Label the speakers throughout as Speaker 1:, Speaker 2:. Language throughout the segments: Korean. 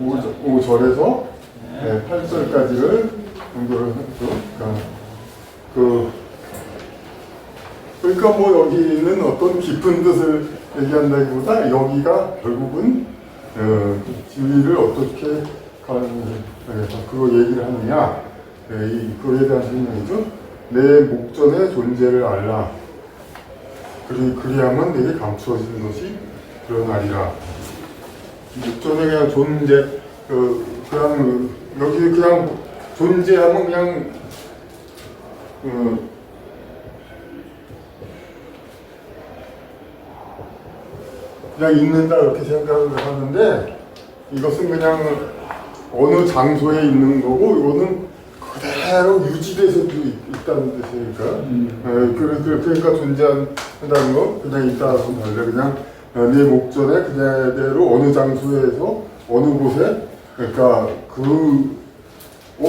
Speaker 1: 5절에서 8절까지를 공부를 했죠. 그러니까 뭐 여기는 어떤 깊은 뜻을 얘기한다기보다 여기가 결국은 진리를 어떻게 그거 얘기를 하느냐, 그거에 대한 설명이죠. 내 목전의 존재를 알라. 그리하면 내게 감추어진 것이 드러나리라. 목전에 그냥 존재, 그냥 여기 그냥 존재하면 그냥 있는다 이렇게 생각을 하는데, 이것은 그냥 어느 장소에 있는 거고, 이거는 그대로 유지돼서 있다는 뜻이니까. 그러니까 존재한다는 거, 그냥 있다고 달래. 그냥 내 목전에 그대로 어느 장소에서 어느 곳에, 그러니까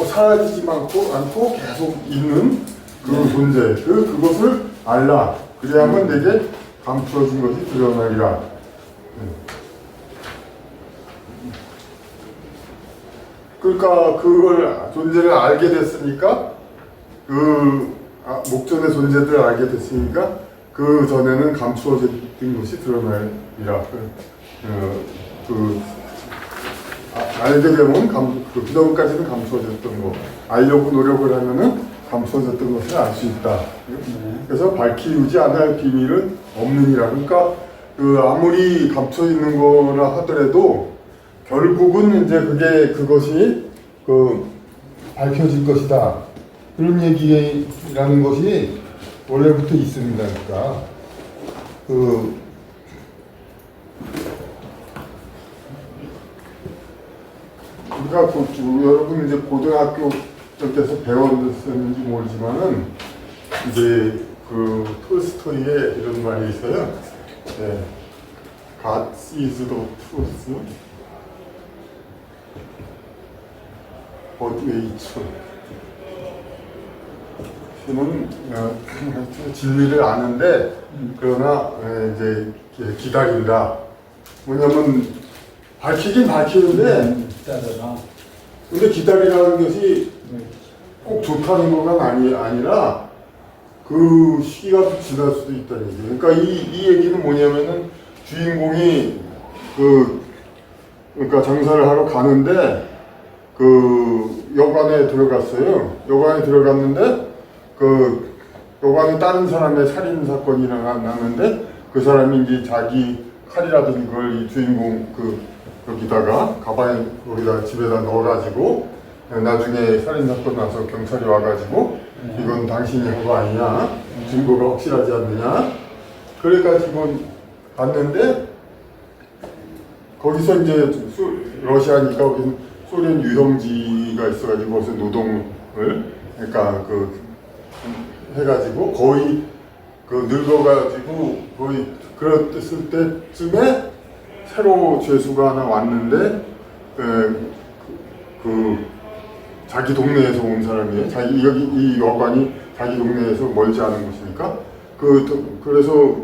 Speaker 1: 사라지지 않고 계속 있는 그 존재, 그것을 알라. 그래야만 내게 감추어진 것이 드러나리라. 그러니까 그걸 존재를 알게 됐으니까, 목전의 존재들을 알게 됐으니까 그 전에는 감추어진 것이 드러나리라. 알게 되면 그 전까지는 감추어졌던 거, 알려고 노력을 하면은 감추어졌던 것을 알 수 있다. 그래서 밝히지 않을 비밀은 없느니라. 그러니까 아무리 감춰 있는 거라 하더라도 결국은 이제 그것이 밝혀질 것이다. 그런 얘기라는 것이 원래부터 있습니다. 그러니까 여러분 이제 고등학교 때서 배웠는지 모르지만은 이제 톨스토이의 이런 말이 있어요. God is the truth, but wait. 신은 진리를 아는데 그러나 이제 기다린다. 뭐냐면 밝히긴 밝히는데 근데 기다리라는 것이 꼭 좋다는 거가 아니라 그 시기가 지날 수도 있다는 얘기예요. 그러니까 이 얘기는 뭐냐면은 주인공이 그러니까 장사를 하러 가는데 여관에 들어갔어요. 여관에 들어갔는데 여관에 다른 사람의 살인 사건이 났는데 그 사람이 이제 자기 칼이라든지 그걸 이 주인공 여기다가 가방에 거기다 집에다 넣어가지고 나중에 살인 사건 나서 경찰이 와가지고 이건 당신이 한 거 아니냐, 증거가 확실하지 않느냐, 그래가지고 갔는데 거기서 이제 러시아니까 거기는 소련 유성지가 있어가지고 거기서 노동을 그러니까 해가지고 거의 늙어가지고 거의 그랬을 때쯤에 새로 죄수가 하나 왔는데 자기 동네에서 온 사람이에요. 이 여관이 자기 동네에서 멀지 않은 곳이니까 그래서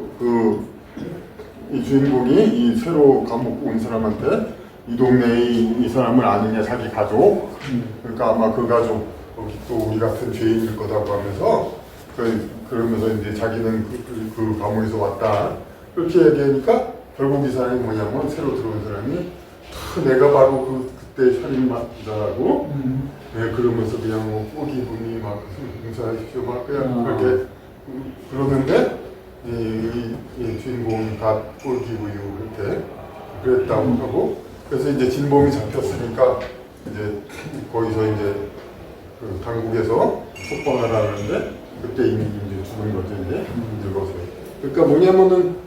Speaker 1: 이 주인공이 이 새로 감옥 온 사람한테 이 동네에 이 사람을 아느냐, 자기 가족, 그러니까 아마 그 가족 또 우리 같은 죄인일 거다고 하면서 그러면서 이제 자기는 그 감옥에서 왔다 그렇게 얘기하니까 결국 이 사람이 뭐냐면 새로 들어온 사람이 내가 바로 그때 살인마다라고 그러면서 그냥 뭐 포기분이 막 용서하십시오 막 그냥 그렇게 그러는데 이 주인공이 다 포기부유 그렇게 그랬다고 하고, 그래서 이제 진범이 잡혔으니까 이제 거기서 이제 당국에서 석방하라 하는데 그때 이미 이제 죽은 거죠. 이제 늙어서. 그러니까 뭐냐면은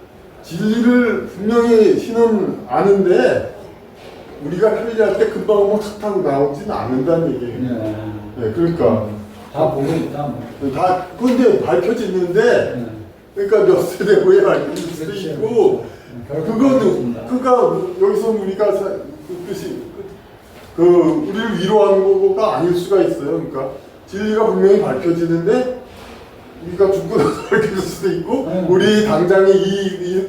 Speaker 1: 진리를 분명히 신은 아는데 우리가 편리할 때 금방 뭐 차 타고 나오지는 않는다는 얘기예요. 그러니까
Speaker 2: 다 보고 있다.
Speaker 1: 다 근데 밝혀지는데 그러니까 몇 세대 후에 밝혀질 수도 있고 그거는 그러니까 여기서 우리가 뜻이 우리를 위로하는 거가 아닐 수가 있어요. 그러니까 진리가 분명히 밝혀지는데 우리가 죽고 나서 밝혀질 수도 있고 우리 당장의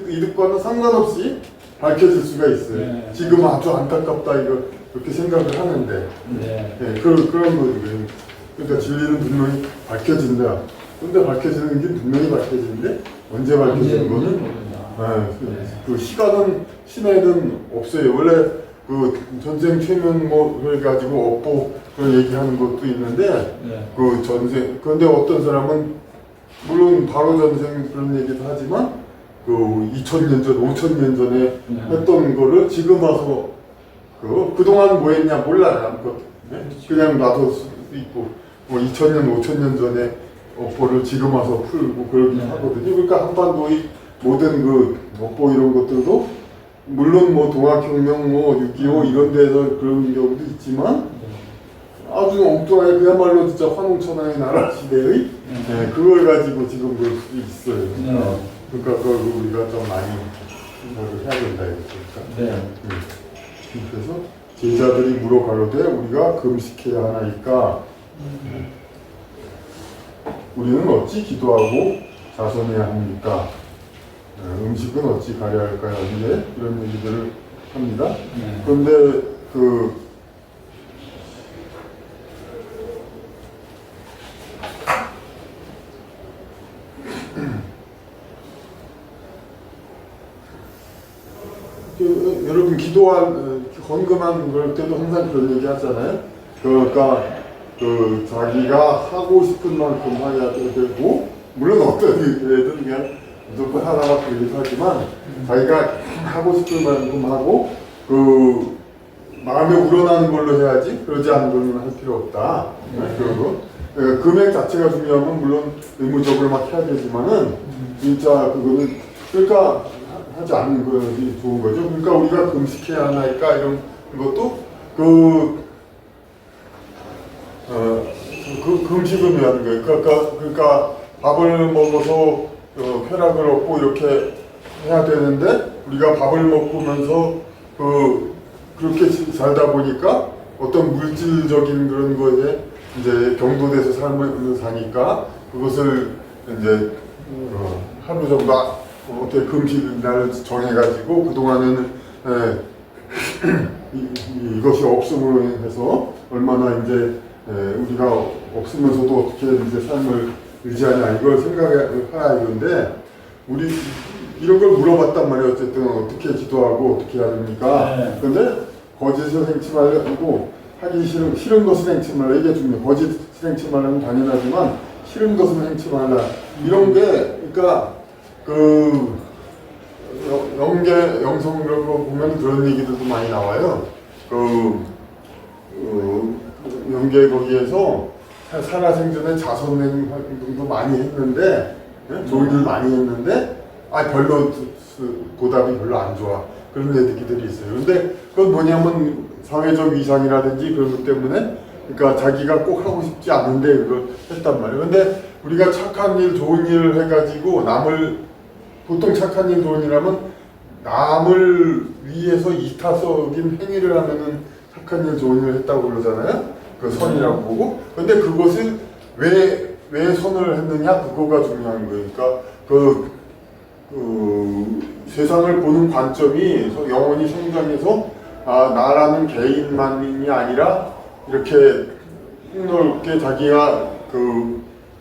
Speaker 1: 이득과는 상관없이 밝혀질 수가 있어요.
Speaker 2: 네.
Speaker 1: 지금 아주 안타깝다 이거 그렇게 생각을 하는데
Speaker 2: 네.
Speaker 1: 그런 거죠. 그러니까 진리는 분명히 밝혀진다. 근데 밝혀지는 게 분명히 밝혀지는데 언제 밝혀지는 거는 그 시간은 시내는 없어요. 원래 그 전쟁 최면 뭐 해가지고 업보 그런 얘기하는 것도 있는데
Speaker 2: 네.
Speaker 1: 그 전쟁 그런데 어떤 사람은 물론 바로 전쟁 그런 얘기도 하지만 그 2000년 전, 5000년 전에 했던 거를 지금 와서 그동안 뭐 했냐 몰라요. 아무것도. 그냥 놔둘 수도 있고 뭐 2000년, 5000년 전에 업보를 지금 와서 풀고 그러긴 하거든요. 그러니까 한반도의 모든 그 업보 이런 것들도 물론 뭐 동학혁명, 뭐 6.25 이런 데서 그런 경우도 있지만 아주 엉뚱하게 그야말로 진짜 환웅천하의 나라 시대의 그걸 가지고 지금 그럴 수도 있어요. 그러니까 그걸 우리가 좀 많이 생각을 해야 된다 이거니까. 그래서 제자들이 물어가로되 우리가 금식해야 하나이까 우리는 어찌 기도하고 자선해야 합니까? 음식은 어찌 가려야 할까요? 이제 이런 얘기들을 합니다. 그런데 여러분 기도한 헌금한 그럴 때도 항상 그런 얘기 하잖아요. 그러니까 자기가 하고 싶은 만큼 해야 되고 물론 어떤 애들은 그냥 무조건 하나가 되기도 하지만 자기가 하고 싶은 만큼 하고 마음에 우러나는 걸로 해야지 그러지 않은 걸로는 할 필요 없다. 그리고 금액 자체가 중요하면 물론 의무적으로 막 해야 되지만은 진짜 그거는 그러니까 하지 않는 것이 좋은 거죠. 그러니까 우리가 금식해야 하나니까 이런 것도 금식을 위한 거예요. 그러니까 밥을 먹어서 쾌락을 얻고 이렇게 해야 되는데 우리가 밥을 먹으면서 그렇게 살다 보니까 어떤 물질적인 그런 거에 이제 경도돼서 삶을 사니까 그것을 이제 하루 정도 어떻게 금식 날 정해가지고 그동안에는 이것이 없음으로 인해서 얼마나 이제 우리가 없으면서도 어떻게 이제 삶을 유지하냐 이걸 생각해야 하는데 우리 이런 걸 물어봤단 말이에요. 어쨌든 어떻게 기도하고 어떻게 해야 됩니까? 그런데 거짓을 행치 말고 하기 싫은 것을 행치 말라 이게 중요해요. 거짓을 행치 말라는 당연하지만 싫은 것은 행치 말라 이런 게 그러니까 영성 그런 거 보면 그런 얘기들도 많이 나와요. 영계 거기에서 살아생전에 자선행 활동도 많이 했는데 좋은 일 많이 했는데 별로 보답이 별로 안 좋아 그런 애들이 있어요. 근데 그건 뭐냐면 사회적 위상이라든지 그런 것 때문에 그러니까 자기가 꼭 하고 싶지 않은데 그걸 했단 말이에요. 근데 우리가 착한 일, 좋은 일을 해가지고 보통 착한 일, 좋은 일 하면 남을 위해서 이타적인 행위를 하면은 착한 일, 좋은 일을 했다고 그러잖아요. 그 선이라고 보고. 근데 그것을 왜 선을 했느냐? 그거가 중요한 거예요. 그러니까 세상을 보는 관점이 영원히 성장해서 나라는 개인만이 아니라 이렇게 넓게 자기가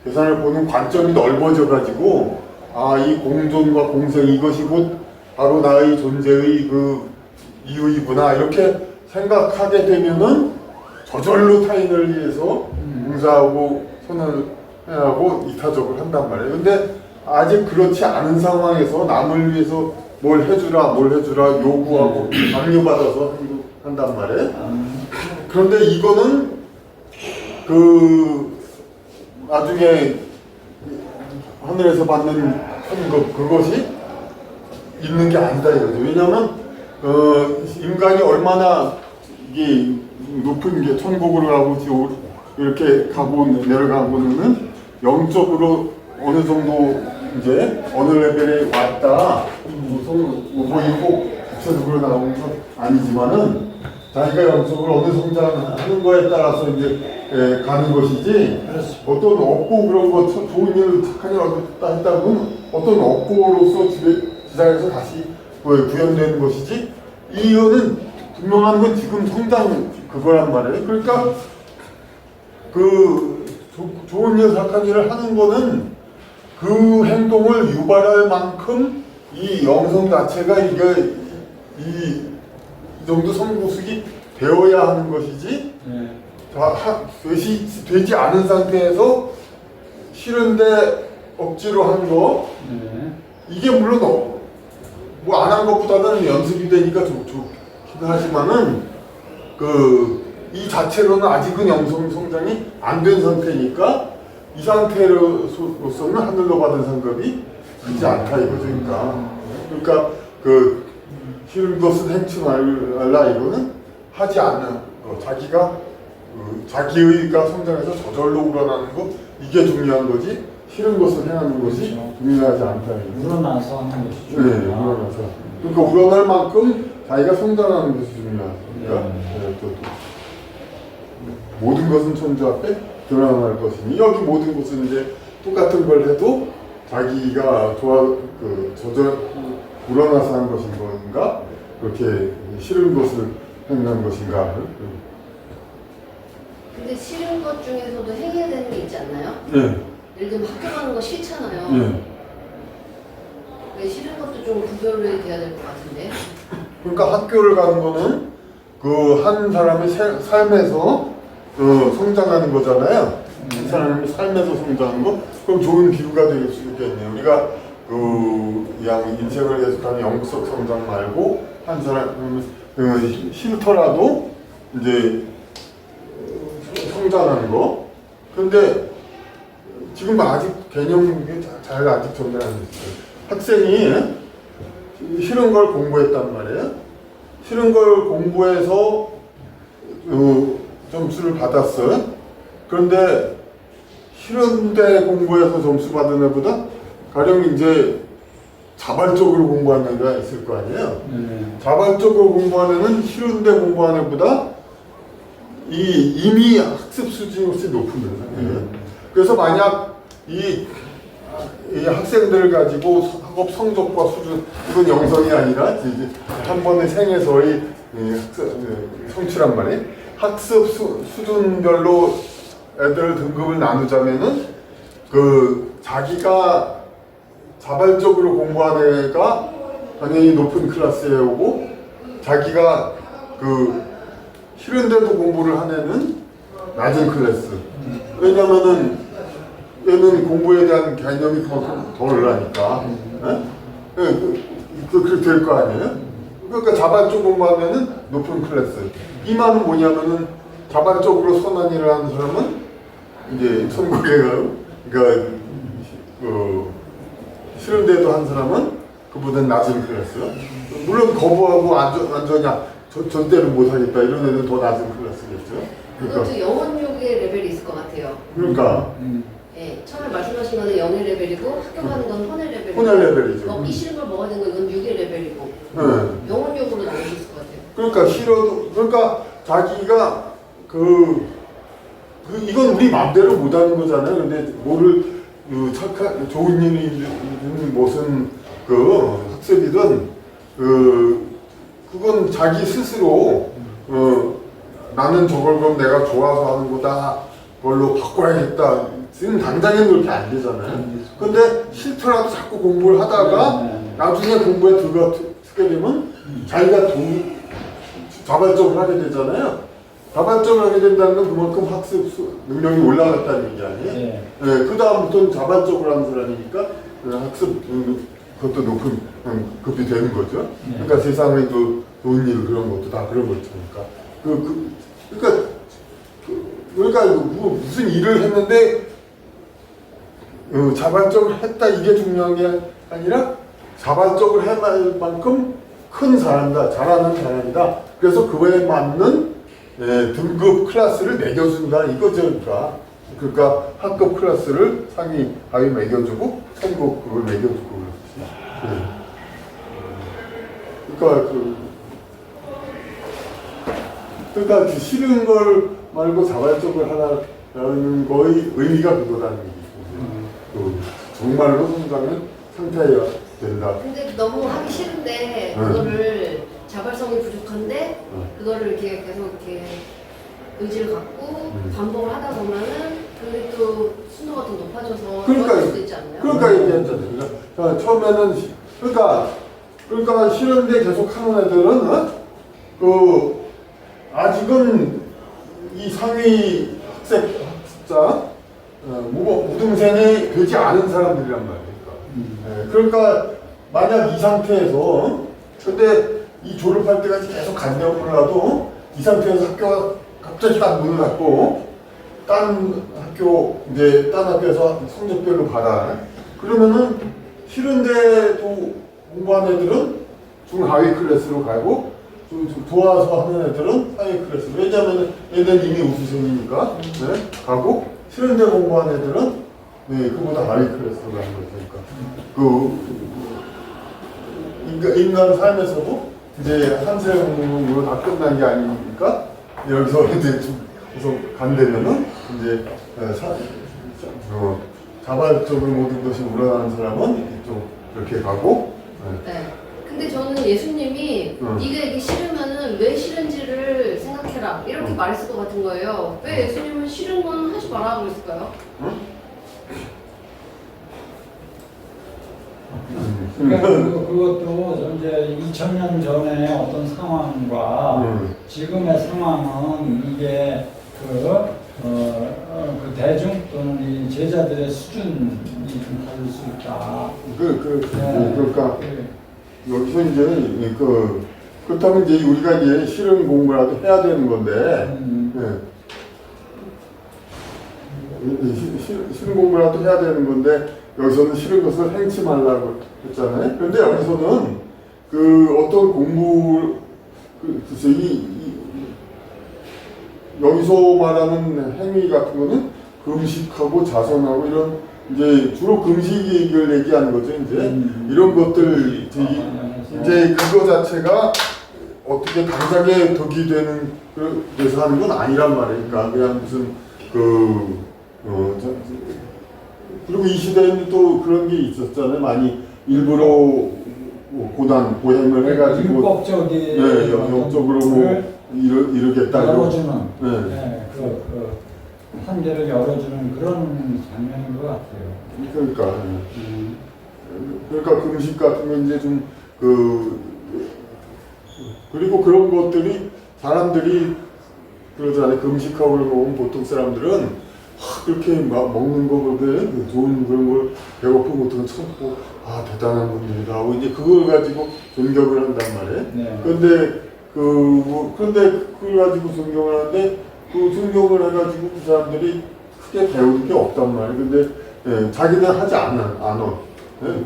Speaker 1: 세상을 보는 관점이 넓어져 가지고 이 공존과 공생 이것이 곧 바로 나의 존재의 이유이구나 이렇게 생각하게 되면은 저절로 타인을 위해서 봉사하고 선을 하고 이타적으로 한단 말이에요. 근데 아직 그렇지 않은 상황에서 남을 위해서 뭘 해주라 요구하고 강요받아서 한단 말이에요. 그런데 이거는 나중에 하늘에서 받는 그것이 있는 게 아니다 이거죠. 왜냐하면 인간이 얼마나 이게 높은 게 천국으로 가고 이렇게 내려가고는 영적으로 어느 정도 이제 어느 레벨에 왔다. 뭐 이거 구체적으로 나오는 건 아니지만은 자기가 영적으로 어느 성장하는 거에 따라서 이제 가는 것이지 어떤 업고 그런 거 좋은 일을 착한 일 얻었다 했다면 어떤 업고로서 지상에서 다시 구현되는 것이지 이거는 분명한 건 지금 성장 그거란 말이에요. 그러니까 그 좋은 일 착한 일을 하는 거는 그 행동을 유발할 만큼 이 영성 자체가 이게 이 정도 성공수기 되어야 하는 것이지 되지 않은 상태에서 싫은데 억지로 한 거 이게 물론 뭐 안 한 것보다는 연습이 되니까 좋긴 하지만은 이 자체로는 아직은 영성 성장이 안 된 상태니까 이 상태로서는 하늘로 받은 상급이 크지 않다 이거죠. 그러니까 그 싫은 것은 행치 말라 이거는 하지 않는 자기가 자기의가 성장해서 저절로 우러나는 것 이게 중요한 거지 싫은 것을 행하는 것이 중요하지 않다.
Speaker 2: 우러나서 하는 것이
Speaker 1: 네, 우러나서. 그러니까 우러날 만큼 자기가 성장하는 것이 중요하니까 또 모든 것은 천주 앞에 드러날 것이니 여기 모든 것은 이제 똑같은 걸 해도 자기가 우러나서 한 것인 건가 그렇게 싫은 것을 행한 것인가.
Speaker 3: 근데 싫은 것 중에서도 행해야 되는 게 있지 않나요?
Speaker 1: 네.
Speaker 3: 예를 들면 학교 가는 거 싫잖아요.
Speaker 1: 네.
Speaker 3: 왜 싫은 것도 좀 구별을 돼야 될 것 같은데.
Speaker 1: 그러니까 학교를 가는 거는 그 한 사람의 삶에서 성장하는 거잖아요. 한 사람의 삶에서 성장하는 거. 그럼 좋은 기후가 될 수 있겠네요. 우리가 인생을 계속하는 영적 성장 말고 한 사람 싫더라도 이제 성장하는 거. 근데 지금 아직 개념이 잘 아직 전달 안 됐어요. 학생이 싫은 걸 공부했단 말이에요. 싫은 걸 공부해서 점수를 받았어요. 그런데 싫은데 공부해서 점수 받은 애보다 가령 이제 자발적으로 공부하는 애가 있을 거 아니에요. 자발적으로 공부하는 애는 싫은데 공부하는 애보다 이미 학습 수준이 훨씬 높은 거예요. 그래서 만약 이 학생들을 가지고 학업 성적과 수준 이건 영성이 아니라 이제 한 번의 생에서의 성취란 말이에요. 학습 수준별로 애들 등급을 나누자면은 자기가 자발적으로 공부하는 애가 당연히 높은 클래스에 오고 자기가 싫은데도 공부를 한 애는 낮은 클래스. 왜냐면은 얘는 공부에 대한 개념이 그만큼 덜 나니까. 그렇게 될 거 아니에요? 그러니까 자발적으로 공부하면은 높은 클래스. 이 말은 뭐냐면은 자발적으로 선한 일을 하는 사람은 이제 천국에 가요. 그러니까 싫은데도 한 사람은 그보다 낮은 클래스. 물론 거부하고 완전히 절대로 못하겠다 이런 애는 더 낮은 클래스겠죠.
Speaker 3: 그것도 영혼욕의 레벨이 있을 것 같아요.
Speaker 1: 그러니까.
Speaker 3: 네, 처음에 말씀하신 거는 영의 레벨이고 학교 가는 건 혼의 레벨이고
Speaker 1: 혼의 레벨이죠.
Speaker 3: 먹기 싫은 걸 먹어야 되는 건 이건 육의 레벨이고 영혼욕으로 나눌 수 있을 것 같아요.
Speaker 1: 그러니까 싫어도 그러니까 자기가 이건 우리 마음대로 못하는 거잖아요. 근데 뭐를 착한 좋은 일이든 무슨 학습이든 그건 자기 스스로 나는 저걸 그럼 내가 좋아서 하는 거다 그걸로 바꿔야겠다 지금 당장에는 그렇게 안 되잖아요. 근데 싫더라도 자꾸 공부를 하다가 나중에 공부에 들어가게 되면 자기가 자발적으로 하게 되잖아요. 자발적으로 하게 된다는 건 그만큼 학습 능력이 올라갔다는 얘기 아니에요? 그 다음부터는 자발적으로 하는 사람이니까 학습 그것도 높은 급이 되는 거죠. 그러니까 세상에도 좋은 일 그런 것도 다 그런 거니까. 그러니까 무슨 일을 했는데 자발적으로 했다 이게 중요한 게 아니라 자발적으로 할 만큼 큰 사람이다, 잘하는 사람이다. 그래서 그거에 맞는 등급 클래스를 매겨준다 이거죠. 그러니까 학급 클래스를 상위, 하위 매겨주고 선급 그걸 매겨주고 그렇지. 그러니까 싫은 걸 말고 자발적으로 하라는 거의 의미가 그거라는 얘기죠. 정말로 성장은 상태에 된다.
Speaker 3: 근데 너무 하기 싫은데 그거를 자발성이 부족한데 그거를 이렇게 계속 이렇게 의지를 갖고 반복을 하다 보면은 그게 또 순도가 더 높아져서
Speaker 1: 그러니까
Speaker 3: 좋아질 수도 있지 않나요?
Speaker 1: 그러니까 얘기했잖아요. 그러니까 처음에는 그러니까 싫은데 계속 하는 애들은 그 아직은 이 상위 학습자 무등생이 되지 않은 사람들이란 말이니까. 그러니까 만약 이 상태에서 근데 이 졸업할 때까지 계속 간다고 몰라도 이 상태에서 학교가 갑자기 딱 문을 닫고 딴 학교에서 성적별로 받아. 그러면은 싫은데도 공부하는 애들은 중하위 클래스로 가고 도와서 하는 애들은 상위 클래스로. 왜냐하면 얘는 이미 우수생이니까 가고 싫은데 공부하는 애들은 그보다 하위 클래스로 가는 거니까. 인간 삶에서도 이제 한생으로 다 끝난 게 아니니까 여기서 이제 우선 간다면은 이제 자발적으로 모든 것이 우러나는 사람은 좀 이렇게 가고.
Speaker 3: 네. 근데 저는 예수님이 네가 이게 싫으면은 왜 싫은지를 생각해라 이렇게 말했을 것 같은 거예요. 왜 예수님은 싫은 건 하지 말라고 그랬을까요?
Speaker 2: 그러니까 그것도 이제 2000년 전에 어떤 상황과 지금의 상황은 이게 그 대중 또는 이 제자들의 수준이 좀 다를 수 있다.
Speaker 1: 그러니까 여기서 이제 그렇다면 이제 우리가 이제 싫은 공부라도 해야 되는 건데 싫은 공부라도 해야 되는 건데 여기서는 싫은 것을 행치 말라고 했잖아요. 그런데 여기서는 어떤 공부 글쎄 여기서 말하는 행위 같은 거는 금식하고 자선하고 이런 이제 주로 금식을 얘기하는 거죠. 이제 이런 것들 이제 그거 자체가 어떻게 당장에 덕이 되는 그래서 하는 건 아니란 말이니까 그냥 무슨 그리고 이 시대에는 또 그런 게 있었잖아요. 많이 일부러 고행을 해가지고
Speaker 2: 율법적인
Speaker 1: 영적으로 이루겠다
Speaker 2: 열어주는 그 한계를 열어주는 그런 장면인 것 같아요.
Speaker 1: 그러니까 금식 같은 건 이제 좀 그리고 그런 것들이 사람들이 그러잖아요. 금식하고 보면 보통 사람들은 그렇게 막 먹는 거 그렇게 좋은 그런 걸 배고픈 것들은 참고 대단한 분들이다 하고 이제 그걸 가지고 존경을 한단 말이에요. 그런데 그걸 가지고 존경을 하는데 그 존경을 해가지고 그 사람들이 크게 배우는 게 없단 말이에요. 근데 자기는 하지 않아.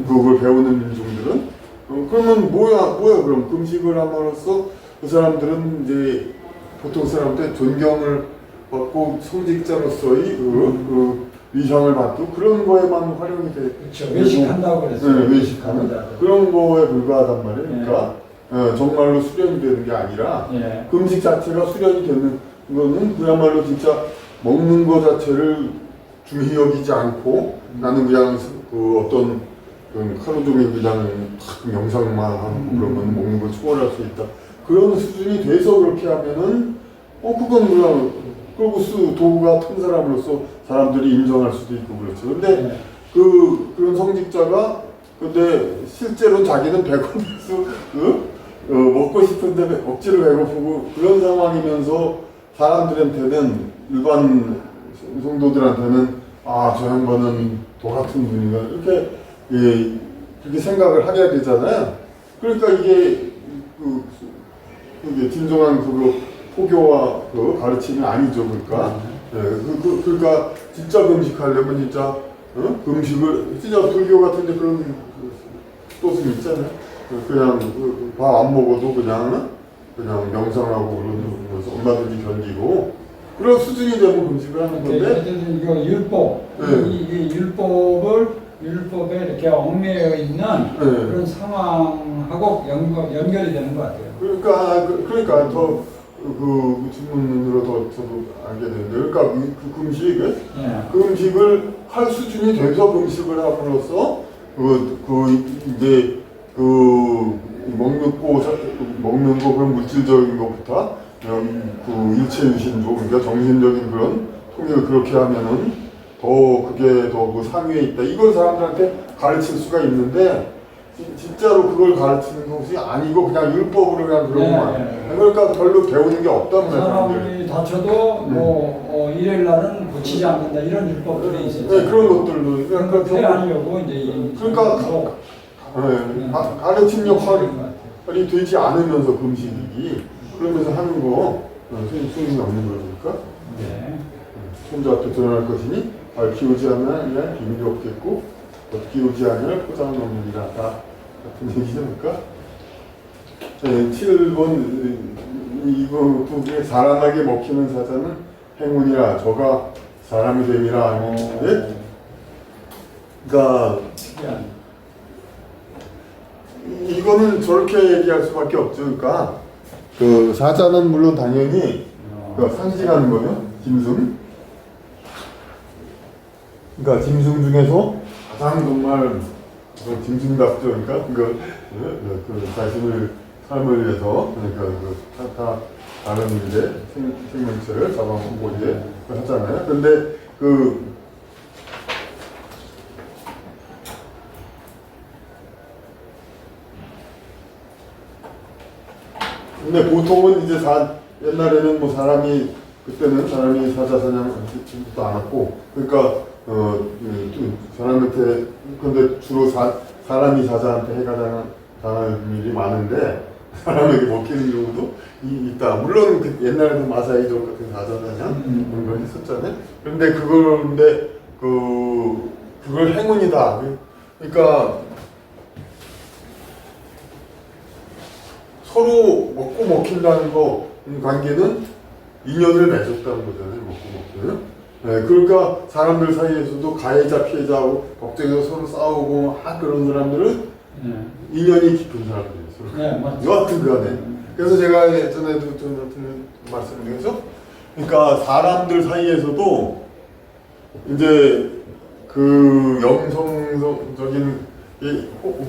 Speaker 1: 그걸 배우는 민중들은 그러면 뭐야 그럼 금식을 함으로써 그 사람들은 이제 보통 사람한테 존경을 받고 성직자로서의 그 위상을 받고 그런 거에만 활용이 돼.
Speaker 2: 그렇죠. 외식한다고 그랬어요.
Speaker 1: 외식하는 그런 거에 불과하단 말이에요. 그러니까 정말로 수련이 되는 게 아니라 금식 자체가 수련이 되는 거는 그야말로 진짜 먹는 거 자체를 중히 여기지 않고 나는 그냥 어떤 하루 종일 그냥 명상만 하고 그러면 먹는 걸 초월할 수 있다. 그런 수준이 돼서 그렇게 하면은 그건 그냥 그리고 도구가 큰 사람으로서 사람들이 인정할 수도 있고 그렇죠. 근데 그런 성직자가 근데 실제로 자기는 배고프고 먹고 싶은데 억지로 배고프고 그런 상황이면서 사람들한테는 일반 성도들한테는 저 양반은 도 같은 분이가 이렇게 그렇게 생각을 하게 되잖아요. 그러니까 이게 진정한 포교와 가르침이 아니죠. 그러니까 그러니까 진짜 금식하려면 진짜 금식을 진짜 불교 같은데 그런 뜻은 있잖아요. 그냥 밥 안 먹어도 그냥 명상하고 그러는 거서 얼마든지 견디고 그런 수준이 되면 금식을 하는 건데.
Speaker 2: 이거 율법, 이 율법에 이렇게 얽매여 있는 그런 상황하고 연결이 되는 것 같아요.
Speaker 1: 그러니까 더 그 질문으로 더 저도 알게 되는데, 그러니까 그 금식을 할 수준이 돼서 금식을 함으로써 이제 먹는 거 그런 물질적인 것부터 그 일체 유신조 그러니까 정신적인 그런 통일을 그렇게 하면은 더 그게 더 그 상위에 있다. 이걸 사람들한테 가르칠 수가 있는데 진짜로 그걸 가르치는 것이 아니고 그냥 율법으로 그냥 그런 것만. 그러니까 별로 배우는 게 없단 말이야.
Speaker 2: 사람이 다쳐도 일요일 날은 고치지 않는다 이런 율법들이 있었죠.
Speaker 1: 네, 그런 것들도 그러니까
Speaker 2: 그게 아니려고 이제
Speaker 1: 그러니까 가르침 역할이 되지 않으면서 금식이 그러면서 하는 거 소용이 없는 거니까.
Speaker 2: 네.
Speaker 1: 손자 앞에 드러날 것이니 키우지 않으면 비밀이 없겠고 키우지 않으면 포장은 없느니라 다 같은 얘기죠. 그러니까 7번 이거 두개 사람에게 먹히는 사자는 행운이라 저가 사람이 됨이라 하는데 그러니까 이거는 저렇게 얘기할 수밖에 없죠. 그러니까 그 사자는 물론 당연히 상징하는 거예요. 짐승. 그러니까 짐승 중에서 가장 정말 짐승답죠. 그러니까 그 자신을 삶을 위해서 그러니까 다 다른 이제 생명체를 잡아먹고 이제 하잖아요. 근데 근데 보통은 이제 옛날에는 뭐 그때는 사람이 사자 사냥도 안 했고 그러니까 사람한테 근데 주로 사람이 사자한테 해가 당할 일이 많은데 사람에게 먹히는 경우도 있다. 물론 옛날에도 마사이족 같은 사자 사냥 그런 걸 했었잖아요. 그런데 그걸 행운이다. 그러니까 서로 먹고 먹힌다는 거 관계는 인연을 맺었다는 거잖아요. 먹고 먹기는. 네, 그러니까 사람들 사이에서도 가해자 피해자하고 걱정해서 서로 싸우고 그런 사람들은 인연이 깊은 사람들이에요.
Speaker 2: 네, 맞죠.
Speaker 1: 여하튼 간에. 그래서 제가 예전에도 좀 말씀드려서 그러니까 사람들 사이에서도 이제 그 영성적인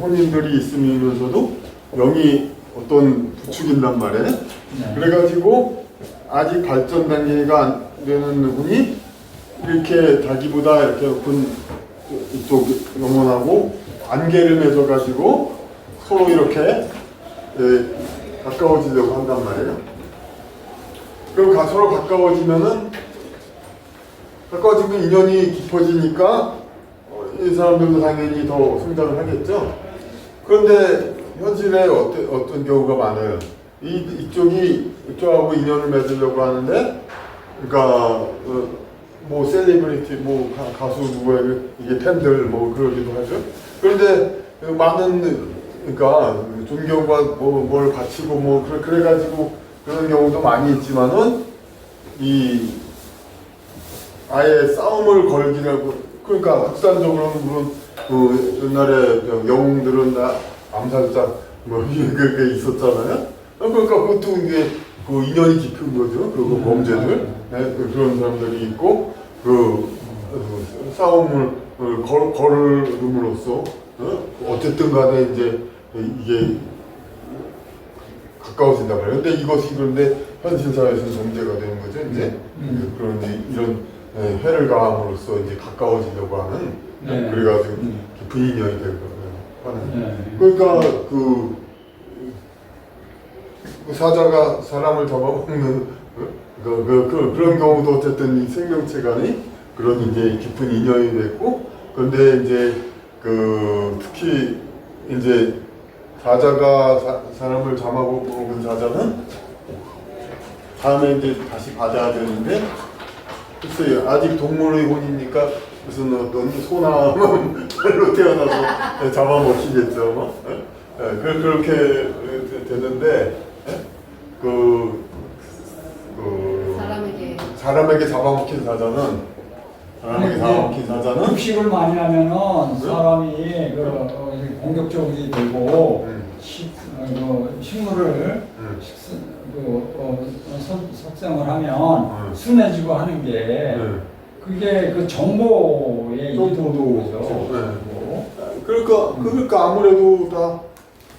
Speaker 1: 혼인들이 있으면서도 영이 어떤 부축인단 말이에요.
Speaker 2: 네.
Speaker 1: 그래가지고 아직 발전 단계가 안 되는 분이 이렇게 자기보다 이렇게 높은 이쪽 영혼하고 안개를 맺어가지고 서로 이렇게 가까워지려고 한단 말이에요. 그럼 서로 가까워지면 인연이 깊어지니까 이 사람들도 당연히 더 성장을 하겠죠. 그런데 현실에 어떤 경우가 많아요. 이쪽하고 인연을 맺으려고 하는데, 그러니까 뭐 셀리브리티, 뭐 가수 누구에게 이게 팬들 뭐 그러기도 하죠. 그런데 많은 그러니까 존경과 뭘 바치고 뭐 그래가지고 그런 경우도 많이 있지만은 아예 싸움을 걸기라고 그러니까 극단적으로는 물론 옛날에 영웅들은 다 암살자 뭐 그게 있었잖아요. 그러니까 그것도 이게 인연이 깊은 거죠. 그리고 범죄들 그런 사람들이 있고 싸움을 걸음으로써 어쨌든 간에 이제 이게 가까워진다 말이에요. 근데 이것이 그런데 현실 사회에서는 문제가 되는 거죠. 이제 그런 이런 해를 가함으로써 이제 가까워지려고 하는 그래가지고 깊은 인연이 될 거예요. 그러니까 그 사자가 사람을 잡아먹는 그런 경우도 어쨌든 이 생명체 간이 그런 이제 깊은 인연이 됐고, 그런데 이제 특히 이제 사자가 사람을 잡아먹은 사자는 다음에 이제 다시 받아야 되는데, 글쎄요, 아직 동물의 혼이니까 무슨 어떤 소나무로 태어나서 잡아먹히겠죠. 그렇게 되는데, 사람에게 잡아먹힌 사자는
Speaker 2: 육식을 많이 하면은 사람이 공격적이 되고 식물을 석성을 하면 순해지고 하는 게 그게 그 정보의 이동도죠.
Speaker 1: 그러니까 아무래도 다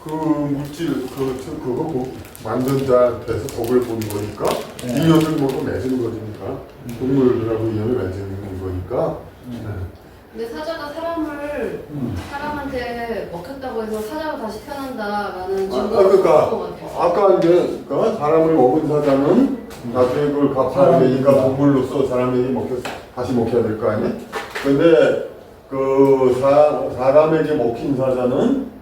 Speaker 1: 그 물질 그거 만든 자한테서 덕을 본 거니까
Speaker 2: 네.
Speaker 1: 인연을 뭐고 맺은 거니까 동물들하고 인연을 맺은 거니까. 네.
Speaker 3: 근데 사자가 사람한테 먹혔다고 해서 사자가 다시 태어난다라는 증거가 없는 것 같아요.
Speaker 1: 아까 이제 그러니까 사람을 먹은 사자는 나중에 그걸 갚아야 되니까 동물로서 사람에게 다시 먹혀야 될 거 아니야? 근데 그 사람에게 먹힌 사자는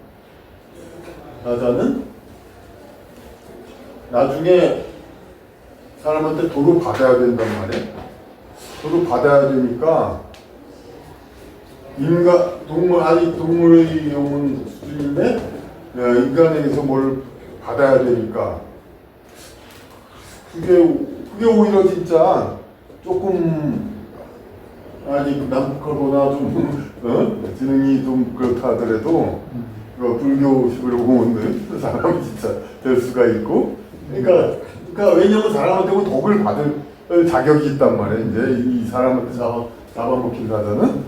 Speaker 1: 나중에 사람한테 도로 받아야 된단 말이야. 도로 받아야 되니까 동물의 용은 수준인데 인간에게서 뭘 받아야 되니까 그게 오히려 진짜 조금 남북하거나 좀 지능이 좀 그렇다 하더라도 불교식으로 보면 사람이 진짜 될 수가 있고 그러니까 왜냐면 사람한테 덕을 받을 자격이 있단 말이야. 이제 이 사람한테 잡아먹힌 사자는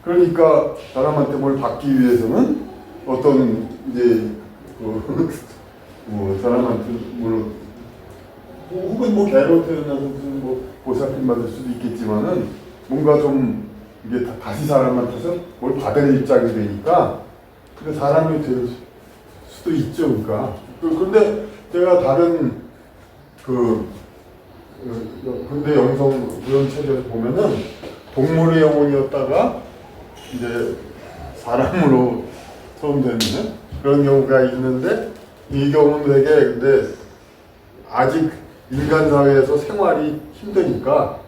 Speaker 1: 그러니까 사람한테 뭘 받기 위해서는 어떤 이제 사람한테 혹은 개로 태어나서 무슨 보살핌 받을 수도 있겠지만은 뭔가 좀 이게 다시 사람한테서 뭘 받을 입장이 되니까 근데 사람이 될 수도 있죠. 그러니까 그런데 제가 다른 근대 영성 그런 책에서 보면은 동물의 영혼이었다가 이제 사람으로 처음 되는 그런 경우가 있는데 이 경우는 되게 근데 아직 인간 사회에서 생활이 힘드니까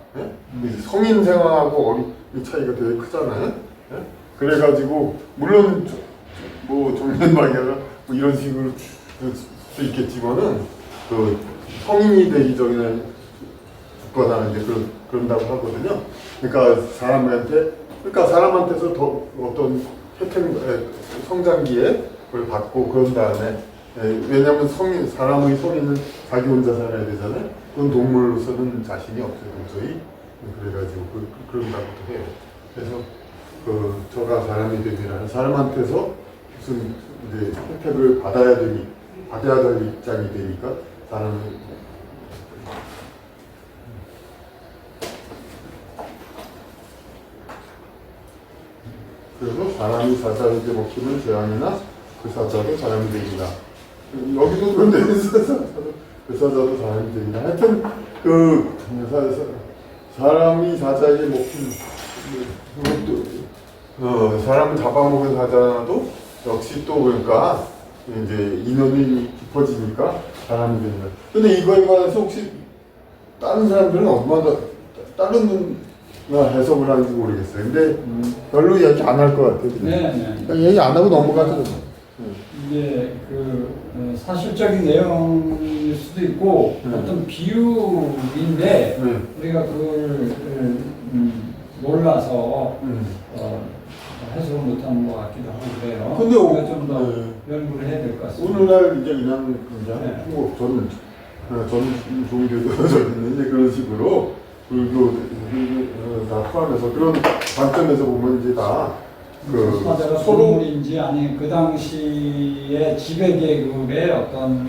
Speaker 1: 성인 생활하고 어린 차이가 되게 크잖아요. 그래가지고 물론 정년박이나 이런 식으로 수 있겠지만은 성인이 되기 전에 죽거나 이제 그런다고 하거든요. 그러니까 사람한테서 더 어떤 성장기에 그걸 받고 그런 다음에 왜냐하면 사람의 성인은 자기 혼자 살아야 되잖아요. 그건 동물로서는 자신이 없어요, 도저히. 그래가지고 그런다고도 해요. 그래서 저가 사람이 되면 사람한테서 무슨 이제 혜택을 받아야 될 입장이 되니까 사람은 그래서 사람이 사자에게 먹히는 재앙이나 그 사자도 사람이 되리라. 여기도 그런데 그 사자도 사람이 되리라. 하여튼 사람이 사자에게 먹힌 사람을 잡아먹은 사자도 역시 또 그러니까 이제 인연이 깊어지니까 사람이 된다. 근데 이거에 관해서 혹시 다른 사람들은 얼마나 다른 해석을 하는지 모르겠어요. 근데 별로 얘기 안 할 것 같아요.
Speaker 2: 네.
Speaker 1: 얘기 안 하고 넘어가죠.
Speaker 2: 이게 사실적인 내용일 수도 있고 어떤 비유인데 우리가 그걸 몰라서 해석을 못하는 것 같기도 하고 그래요.
Speaker 1: 근데
Speaker 2: 좀 더 연구를 해야 될 것 같습니다.
Speaker 1: 오늘날 이제 그냥 저는 종교도 저는 이제 그런 식으로 불교 다 포함해서 그런 관점에서 보면 이제 다
Speaker 2: 사자가 동물인지 아니 그 당시에 지배계급의 어떤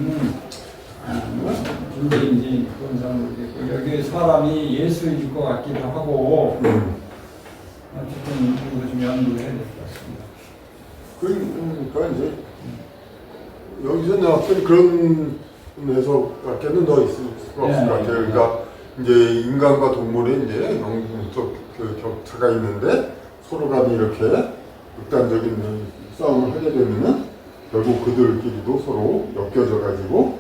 Speaker 2: 존재인지 그런 사람도 있고 여기 사람이 예수일 것 같기도 하고 어쨌든 이거 좀 연구를 해야 될 것 같습니다.
Speaker 1: 그러니까 이제 여기서는 어떤 그런 해석밖에는 더 있을 수가 없을 것 같아요. 그러니까 이제 인간과 동물의 이제 영적 격차가 있는데 서로 간에 이렇게 극단적인 싸움을 하게 되면은 결국 그들끼리도 서로 엮여져 가지고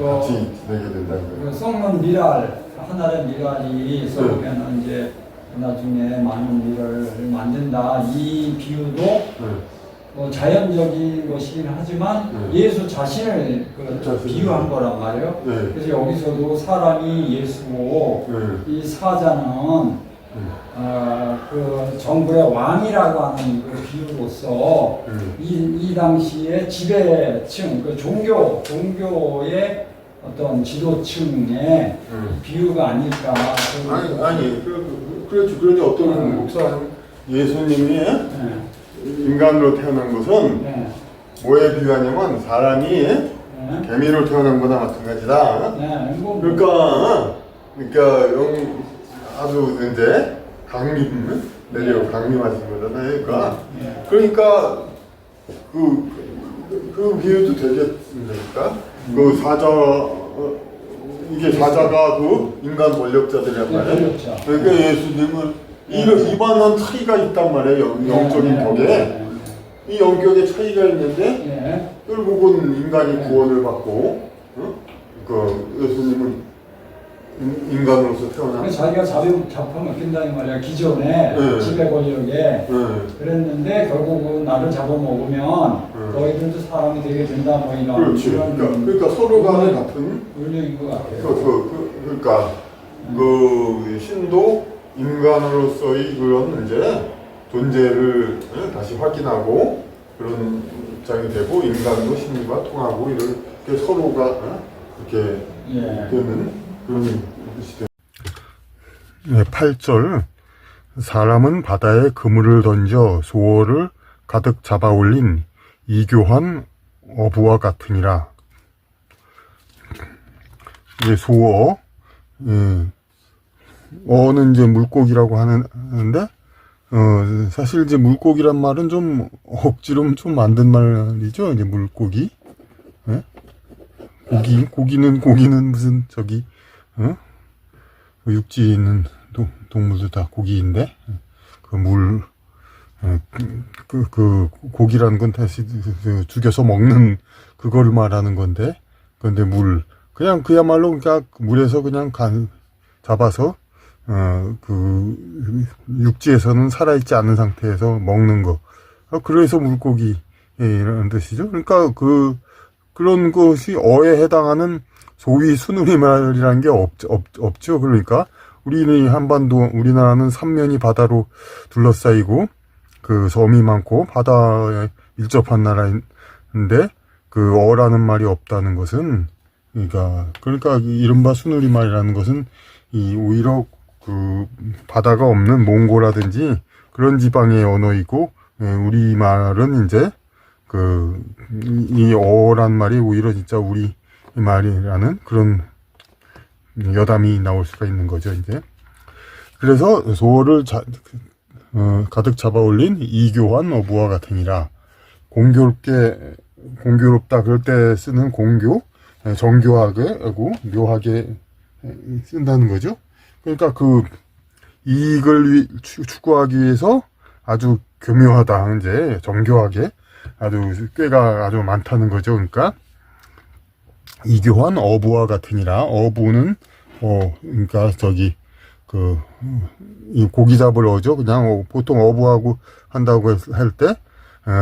Speaker 1: 같이 지내게 된다는 거예요.
Speaker 2: 썩는 미랄, 하늘의 미랄이 썩으면 이제 나중에 많은 미랄을 만든다. 이 비유도 자연적인 것이긴 하지만 예수 자신을 비유한 거란 말이에요. 그래서 여기서도 사람이 예수고 이 사자는 그 정부의 왕이라고 하는 그 비유로서 이 당시에 지배층, 그 종교의 어떤 지도층의 비유가 아닐까.
Speaker 1: 그렇죠. 그러니 어떤 목사 예수님이 인간으로 태어난 것은
Speaker 2: 네.
Speaker 1: 뭐에 비유하냐면 사람이
Speaker 2: 네.
Speaker 1: 개미로 태어난 거나 마찬가지다.
Speaker 2: 네. 뭐,
Speaker 1: 그러니까 아주 이제 내려 강림하신 거잖아요. 그러니까 그 비유도 되겠습니까? 그 사자 이게 사자가 그 인간 권력자들이란 말이에요.
Speaker 2: 그렇죠.
Speaker 1: 그러니까 예수님은 이만한 차이가 있단 말이에요. 영적인 덕에 이 영적의 차이가 있는데 결국은 인간이 구원을 받고 그 예수님은 인간으로서 태어난
Speaker 2: 자기가 잡아먹힌다는 말이야. 기존에 지배 권력에 그랬는데 결국은 나를 잡아먹으면 너희들도 사람이 되게 된다 뭐 이런
Speaker 1: 그렇지. 그러니까 서로가 같은
Speaker 2: 원리인 것 같아요.
Speaker 1: 그러니까 그 신도 인간으로서의 그런 이제 존재를 다시 확인하고 그런 입장이 되고 인간도 신과 통하고 이렇게 서로가 이렇게 되는 그런 뜻이 돼요. 네, 8절 사람은 바다에 그물을 던져 소어를 가득 잡아 올린 이교한 어부와 같으니라. 이제 소어, 어는 이제 물고기라고 하는데, 사실 이제 물고기란 말은 좀 억지로 좀 만든 말이죠. 이제 물고기. 예? 고기는 무슨 육지에 있는 동물도 다 고기인데, 그 고기라는 건 다시 죽여서 먹는 그거를 말하는 건데, 그런데 그냥 그야말로 그러니까 물에서 그냥 잡아서, 육지에서는 살아있지 않은 상태에서 먹는 거. 그래서 물고기라는 뜻이죠. 그러니까 그런 것이 어에 해당하는 소위 순우리말이라는 게 없죠. 그러니까 우리나라는 삼면이 바다로 둘러싸이고 그 섬이 많고 바다에 밀접한 나라인데 그 어라는 말이 없다는 것은 그러니까 이른바 순우리말이라는 것은 오히려 그 바다가 없는 몽고라든지 그런 지방의 언어이고 우리말은 이제 이 어란 말이 오히려 진짜 우리 말이라는 그런 여담이 나올 수가 있는 거죠, 이제. 그래서 소어를 가득 잡아 올린 이교한 어부와 같으니라. 공교롭다 그럴 때 쓰는 공교, 정교하게 하고 묘하게 쓴다는 거죠. 그러니까 이익을 추구하기 위해서 아주 교묘하다, 이제 정교하게 아주 꾀가 아주 많다는 거죠. 그러니까 이교한 어부와 같으니라. 어부는 그러니까 이 고기 잡을 어죠. 그냥 보통 어부하고 한다고 할 때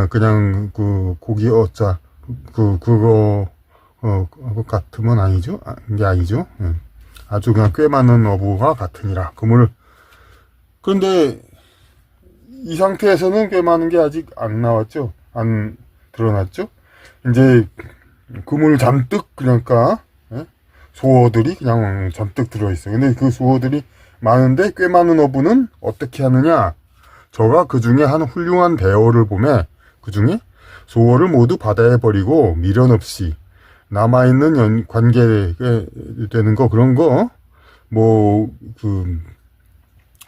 Speaker 1: 그냥 고기 어자 그거 같으면 아니죠. 이게 아니죠. 아주 그냥 꽤 많은 어부가 같으니라. 그런데 이 상태에서는 꽤 많은 게 아직 안 나왔죠. 안 드러났죠. 이제 그물 잔뜩 그러니까 소어들이 그냥 잔뜩 들어있어요. 근데 그 소어들이 많은데 꽤 많은 어부는 어떻게 하느냐. 저가 그 중에 한 훌륭한 대어를 보매 그 중에 소어를 모두 바다에 버리고 미련 없이 남아있는 관계되는 거 그런 거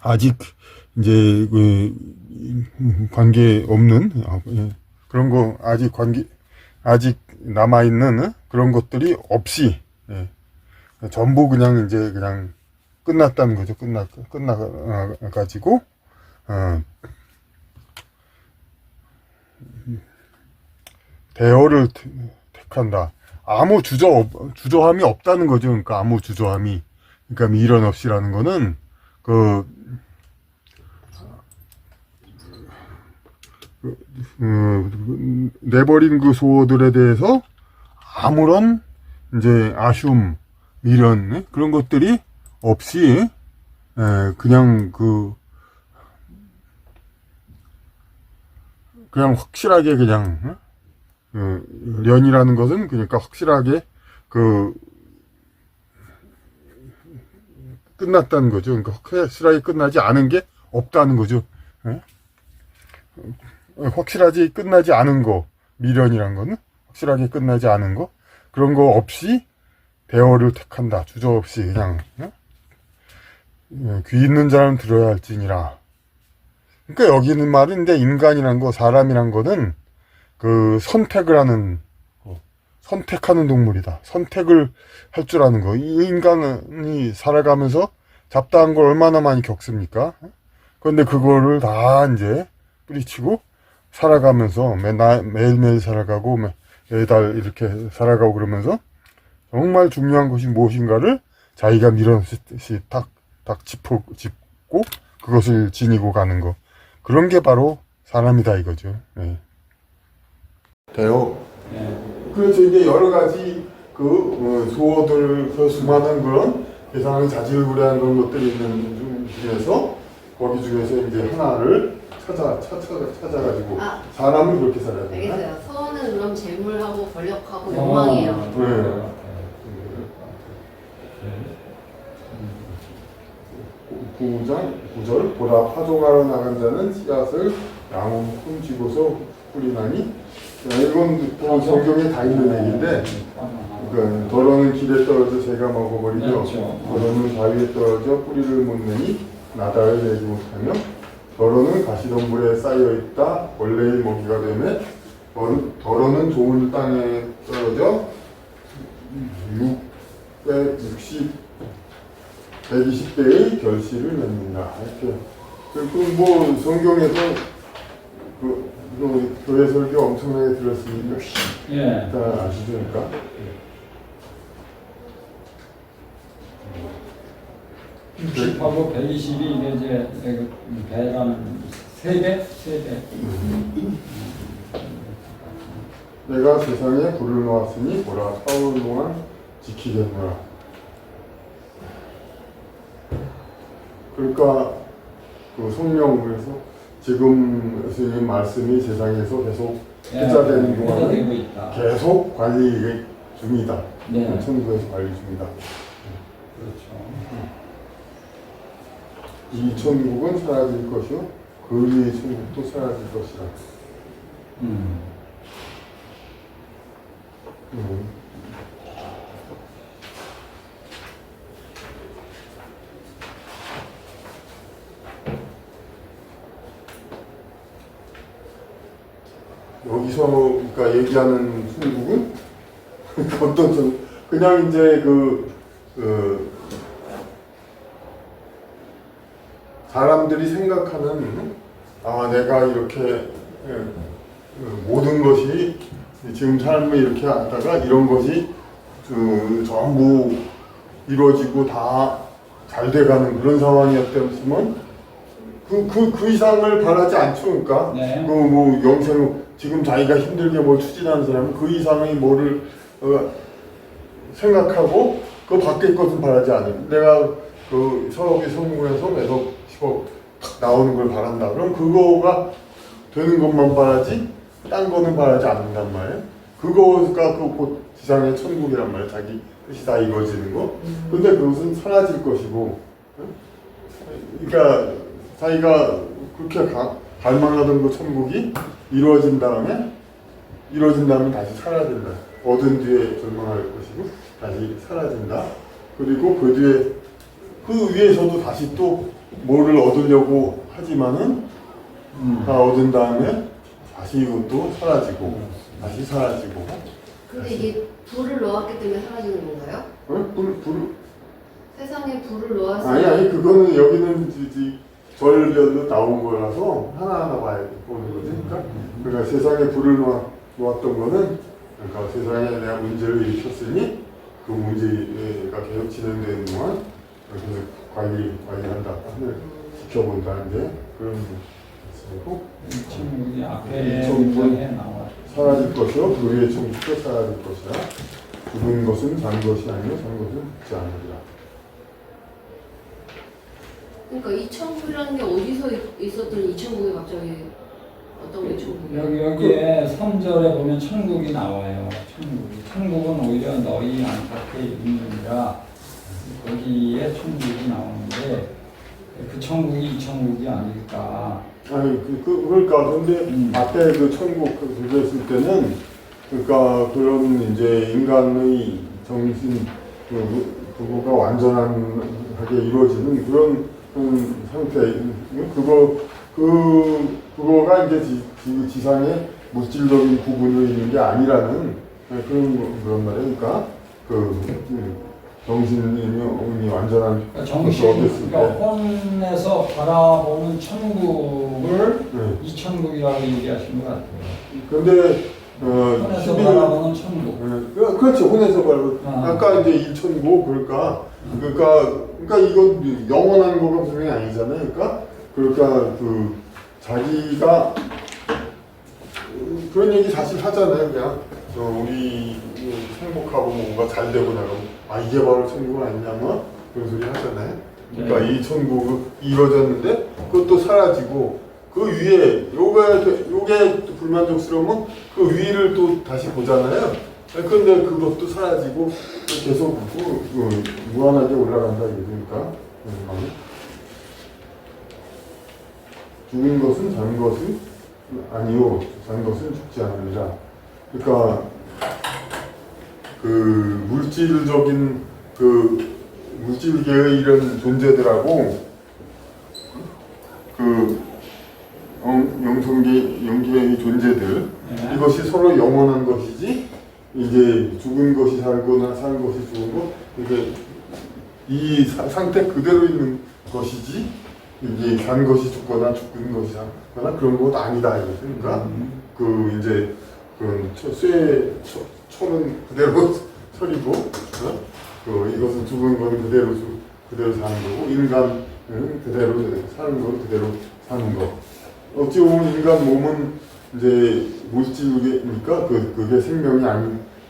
Speaker 1: 아직 이제 관계 없는 그런 거 아직 남아있는 그런 것들이 없이 전부 그냥 이제 그냥 끝났다는 거죠. 끝나가지고 대어를 택한다. 아무 주저함이 없다는 거죠. 그러니까 아무 주저함이. 그러니까 미련 없이라는 거는 내버린 그 소어들에 대해서 아무런 이제 아쉬움, 미련 그런 것들이 없이 그냥 확실하게 그냥 련이라는 것은 그러니까 확실하게 끝났다는 거죠. 그러니까 확실하게 끝나지 않은 게 없다는 거죠. 확실하지 끝나지 않은 거, 미련이란 거는 확실하게 끝나지 않은 거, 그런 거 없이 대어를 택한다. 주저없이 그냥 귀 있는 자는 들어야 할지니라. 그러니까 여기 있는 말은 이제 인간이란 거, 사람이란 거는 그 선택을 하는 선택하는 동물이다. 선택을 할 줄 아는 거. 이 인간이 살아가면서 잡다한 걸 얼마나 많이 겪습니까? 그런데 그거를 다 이제 뿌리치고 살아가면서 매일매일 살아가고 매달 이렇게 살아가고 그러면서 정말 중요한 것이 무엇인가를 자기가 밀어넣듯이 딱 짚고 그것을 지니고 가는 거. 그런 게 바로 사람이다 이거죠. 네. 돼요.
Speaker 2: 네.
Speaker 1: 그래서 이제 여러 가지 수어들, 그 수많은 그런 세상의 자질구레한 그런 것들이 있는 중에서 거기 중에서 이제 하나를 찾아가지고 사람은 그렇게 살아야 된다.
Speaker 3: 알겠어요. 서원은 그럼 재물하고 권력하고 욕망이에요.
Speaker 1: 네. 9절 보라 파종하러 나간 자는 씨앗을 양은 품쥐고서 뿌리나니 이건 또 성경에 다 있는 얘기인데 그러니까 더러는 길에 떨어져 새가 먹어버리죠.
Speaker 2: 그렇죠.
Speaker 1: 더러는 바위에 떨어져 뿌리를 못 내니 나다를 내지 못하며 더러는 가시덤불에 쌓여있다 벌레의 먹이가 되며 더러는 좋은 땅에 떨어져 120배의 결실을 맺는다. 이렇게. 뭐 성경에서 교회 설교 엄청나게 들었으니까
Speaker 2: 예.
Speaker 1: 다 아시죠? 그러니까.
Speaker 2: 60하고 120이 이제 배란 3배?
Speaker 1: 내가 세상에 불을 놓았으니 보라 사흘 동안 지키겠노라. 그러니까 그 성령에서 지금 스님 말씀이 세상에서 계속 회자되는 동안에 계속 관리 중이다.
Speaker 2: 네.
Speaker 1: 천국에서 관리 중이다.
Speaker 2: 그렇죠.
Speaker 1: 이 천국은 사라질 것이요 그 위의 천국도 사라질 것이라. 여기서 그러니까 얘기하는 천국은 어떤 천국? 그냥 이제 사람들이 생각하는 내가 이렇게 모든 것이 지금 삶을 이렇게 하다가 이런 것이 전부 이루어지고 다 잘 돼가는 그런 상황이었다면 그 이상을 바라지 않죠. 그러니까
Speaker 2: 네.
Speaker 1: 뭐 영생 지금 자기가 힘들게 뭘 추진하는 사람은 그 이상의 뭐를 생각하고 그 밖의 것은 바라지 않아요. 내가 그 서울의 성공에서 매석 10억 나오는 걸 바란다. 그럼 그거가 되는 것만 바라지 딴 거는 바라지 않는단 말이에요. 그거가 곧 지상의 천국이란 말이에요. 자기 뜻이 다 이루어지는 거. 근데 그것은 사라질 것이고, 그러니까 자기가 그렇게 갈망하던 그 천국이 이루어진 다음에 다시 사라진다. 얻은 뒤에 절망할 것이고 다시 사라진다. 그리고 그 뒤에 그 위에서도 다시 또 뭐를 얻으려고 하지만은 다 얻은 다음에 다시 이것도 사라지고 다시 사라지고.
Speaker 3: 근데 이게 불을 놓았기 때문에 사라지는 건가요?
Speaker 1: 불
Speaker 3: 세상에 불을 놓았으면
Speaker 1: 아니 그거는 여기는 절별로 나온 거라서 하나하나 보는 거지. 그러니까 세상에 불을 놓았던 거는 그러니까 세상에 내가 문제를 일으켰으니 그 문제가 계속 진행되는 동안 계속 관리한다. 하늘 지켜본다. 이제 그런 것이고.
Speaker 2: 천국이 앞에 문장에 나와.
Speaker 1: 사라질 것이요 그 위의 천국도 사라질 것이라. 죽은 것은 산 것이 아니요 산 것은 죽지 않으리라.
Speaker 3: 그러니까 이 천국이라는 게 어디서 있었던 이 천국이 갑자기 어떤 게 천국이에요?
Speaker 2: 여기에 3절에 보면 천국이 나와요. 천국은 오히려 너희 안팎에 있느니라. 거기에 천국이 나오는데 그 천국이 이 천국이 아닐까.
Speaker 1: 아니 그러니까 근데 앞에 그 천국 그랬을 때는 그러니까 그런 이제 인간의 정신 그거가 완전하게 이루어지는 그런 상태 그거가 이제 지상의 물질적인 부분으로 있는 게 아니라는 그런 말이에요. 그러니까 정신이 완전한
Speaker 2: 그러니까 정신, 그러니까 혼에서 바라보는 천국을 이 천국이라고 얘기하신 것 같아요.
Speaker 1: 근데
Speaker 2: 혼에서 바라보는 천국.
Speaker 1: 그렇죠. 혼에서 바라보는. 아까 이제 일천국 그러니까 이건 영원한 거가 분명히 아니잖아요. 그러니까 그 자기가 그런 얘기 사실 하잖아요. 그냥 우리 행복하고 뭔가 잘 되고 나가면 이게 바로 천국 아니냐 뭐 그런 소리 하잖아요. 그러니까 이 천국이 이루어졌는데 그것도 사라지고 그 위에 요게 또 불만족스러우면 그 위를 또 다시 보잖아요. 그런데 그것도 사라지고 계속 무한하게 올라간다 이러니까 죽은 것은 산 것은 아니요 산 것은 죽지 않으리라. 그러니까 그 물질적인 그 물질계의 이런 존재들하고 그 영계의 존재들 이것이 서로 영원한 것이지 이제 죽은 것이 살거나 산 것이 죽은 것 이게 이 상태 그대로 있는 것이지 이제 산 것이 죽거나 죽은 것이 살거나 그런 것 아니다 이거죠. 그러니까 그 이제 그런 쇠 초는 그대로 서리고 이것은 죽은 건 그대로 사는 거고 인간은 그대로 사는 건 그대로 사는 거. 어찌 보면 인간 몸은 이제 물질이니까 그게 생명이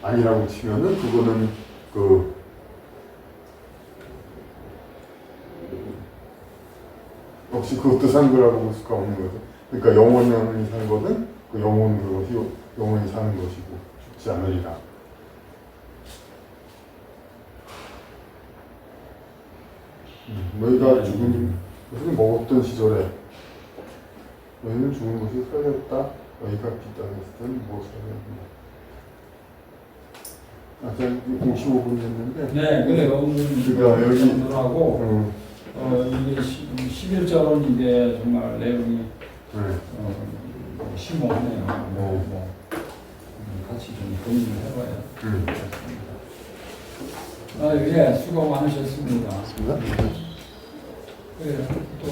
Speaker 1: 아니라고 치면은 그거는 역시 그것도 산 거라고 볼 수가 없는 거죠. 그러니까 영원히 산 것은 그 그것이 영원히 사는 것이고 죽지 않으리라. 너희가 죽은 것을 먹었던 시절에 너희는 죽은 것이 살렸다. 너희가 뒷땅했을 때는 무엇을 하였느냐. 제가 55분 됐는데.
Speaker 2: 네, 그래요.
Speaker 1: 그러니까 여기
Speaker 2: 하고 이게 11절은 이게 정말 내용이 심오하네요. 같이 좀 고민을 해봐야 겠습니다. 예, 수고 많으셨습니다.
Speaker 1: 맞습니다.
Speaker 2: 그래요. 또